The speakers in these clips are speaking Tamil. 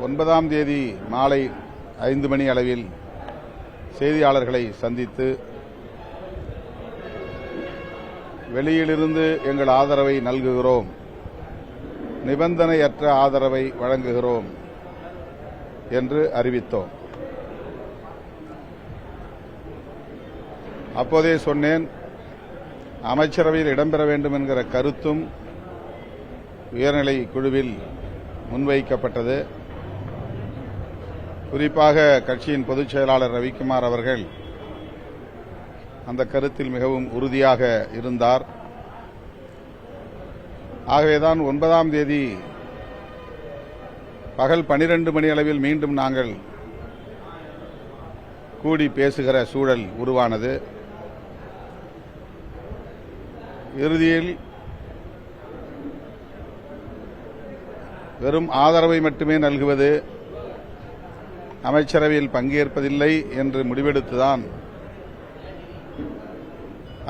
9ஆம் தேதி மாலை 5 மணி அளவில் செய்தியாளர்களை சந்தித்து வெளியிலிருந்து எங்கள் ஆதரவை நல்குகிறோம், நிபந்தனையற்ற ஆதரவை வழங்குகிறோம் என்று அறிவித்தோம். அப்போதே சொன்னேன், அமைச்சரவையில் இடம்பெற வேண்டும் என்கிற கருத்தும் உயர்நிலை குழுவில் முன்வைக்கப்பட்டது. குறிப்பாக கட்சியின் பொதுச் செயலாளர் ரவிக்குமார் அவர்கள் அந்த கருத்தில் மிகவும் உறுதியாக இருந்தார். ஆகவேதான் 9ஆம் தேதி பகல் 12 மணி அளவில் மீண்டும் நாங்கள் கூடி பேசுகிற சூழல் உருவானது. இறுதியில் வெறும் ஆதரவை மட்டுமே நல்குவது, அமைச்சரவையில் பங்கேற்பதில்லை என்று முடிவெடுத்துதான்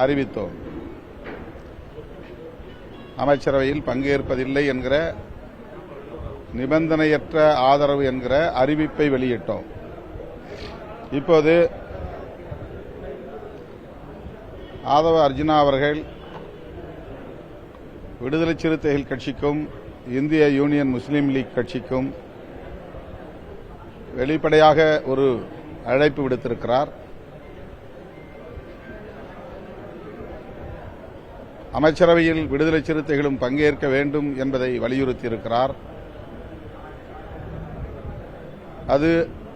அறிவித்தோம். அமைச்சரவையில் பங்கேற்பதில்லை என்கிற நிபந்தனையற்ற ஆதரவு என்கிற அறிவிப்பை வெளியிட்டோம். இப்போது ஆதவ அர்ஜுனா அவர்கள் விடுதலை சிறுத்தைகள் கட்சிக்கும் இந்திய யூனியன் முஸ்லீம் லீக் கட்சிக்கும் வெளிப்படையாக ஒரு அழைப்பு விடுத்திருக்கிறார். அமைச்சரவையில் விடுதலை சிறுத்தைகளும் பங்கேற்க வேண்டும் என்பதை வலியுறுத்தியிருக்கிறார். அது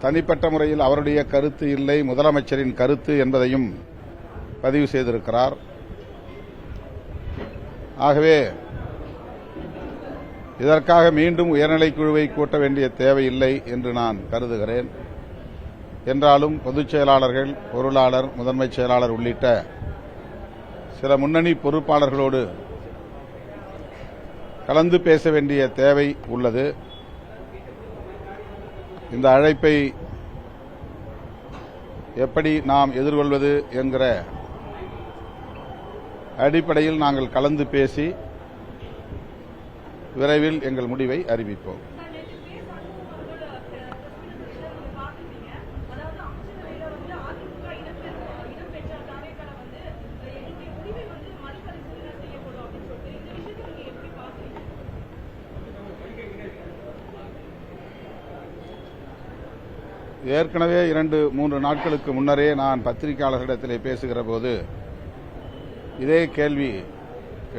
தனிப்பட்ட முறையில் அவருடைய கருத்து இல்லை, முதலமைச்சரின் கருத்து என்பதையும் பதிவு செய்திருக்கிறார். ஆகவே இதற்காக மீண்டும் உயர்நிலைக் குழுவை கூட்ட வேண்டிய தேவையில்லை என்று நான் கருதுகிறேன். என்றாலும் பொதுச் செயலாளர்கள், பொருளாளர், முதன்மைச் செயலாளர் உள்ளிட்ட சில முன்னணி பொறுப்பாளர்களோடு கலந்து பேச வேண்டிய தேவை உள்ளது. இந்த அழைப்பை எப்படி நாம் எதிர்கொள்வது என்கிற அடிப்படையில் நாங்கள் கலந்து பேசி விரைவில் எங்கள் முடிவை அறிவிப்போம். ஏற்கனவே 2-3 நாட்களுக்கு முன்னரே நான் பத்திரிகையாளர்களிடத்திலே பேசுகிற போது இதே கேள்வி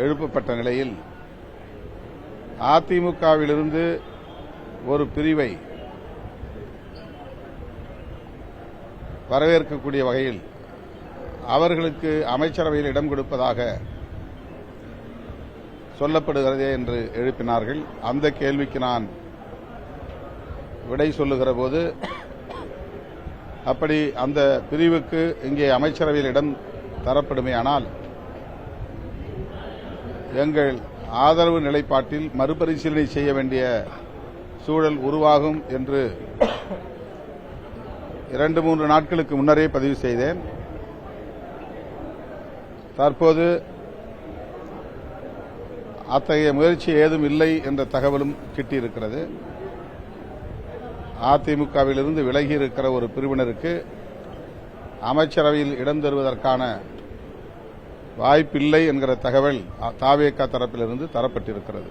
எழுப்பப்பட்ட நிலையில் அதிமுகவிலிருந்து ஒரு பிரிவை வரவேற்கக்கூடிய வகையில் அவர்களுக்கு அமைச்சரவையில் இடம் கொடுப்பதாக சொல்லப்படுகிறதே என்று எழுப்பினார்கள். அந்த கேள்விக்கு நான் விடை சொல்லுகிற போது, அப்படி அந்த பிரிவுக்கு இங்கே அமைச்சரவையில் இடம் தரப்படுமேயானால் எங்கள் ஆதரவு நிலைப்பாட்டில் மறுபரிசீலனை செய்ய வேண்டிய சூழல் உருவாகும் என்று 2-3 நாட்களுக்கு முன்னரே பதிவு செய்தேன். தற்போது அத்தகைய முயற்சி ஏதும் இல்லை என்ற தகவலும் கிட்டியிருக்கிறது. அதிமுகவிலிருந்து விலகி இருக்கிற ஒரு பிரிவினருக்கு அமைச்சரவையில் இடம் தருவதற்கான வாய்ப்பில்லை என்கிற தகவல் தாவேகா தரப்பிலிருந்து தரப்பட்டிருக்கிறது.